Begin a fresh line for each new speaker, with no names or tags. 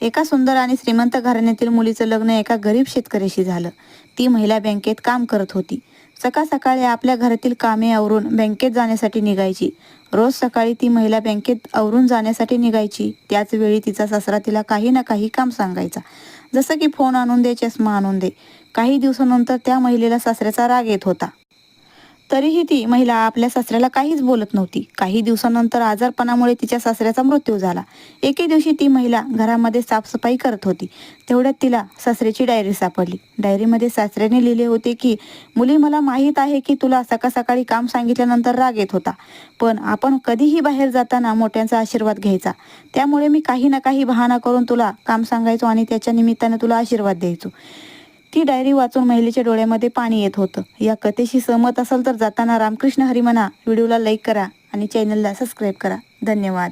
एका सुंदर आणि श्रीमंत घराण्यातील मुलीचं लग्न एका गरीब शेतकऱ्याशी झालं. ती महिला बँकेत काम करत होती. सकाळ सकाळी आपल्या घरातील कामे आवरून बँकेत जाण्यासाठी निघायची. रोज सकाळी ती महिला बँकेत आवरून जाण्यासाठी निघायची. त्याच वेळी तिचा सासरा तिला काही ना काही काम सांगायचा. जसं की फोन आणून दे, चष्मा आणून दे. काही दिवसानंतर त्या महिलेला सासऱ्याचा राग येत होता. तरीही ती महिला आपल्या सासऱ्याला काहीच बोलत नव्हती. काही दिवसानंतर आजारपणामुळे तिच्या सासऱ्याचा मृत्यू झाला. एके दिवशी ती महिला घरामध्ये साफसफाई करत होती. तेवढ्यात तिला सासऱ्याची डायरी सापडली. डायरीमध्ये सासऱ्याने लिहिले होते की, मुली, मला माहीत आहे की तुला सकाळ सकाळी काम सांगितल्यानंतर राग येत होता, पण आपण कधीही बाहेर जाताना मोठ्यांचा आशीर्वाद घ्यायचा. त्यामुळे मी काही ना काही बहाणा करून तुला काम सांगायचो आणि त्याच्या निमित्ताने तुला आशीर्वाद द्यायचो. ती डायरी वाचून महिलेच्या डोळ्यामध्ये पाणी येत होतं. या कथेशी सहमत असाल तर जाताना रामकृष्ण हरी म्हणा, व्हिडिओला लाईक करा आणि चॅनलला सबस्क्राईब करा. धन्यवाद.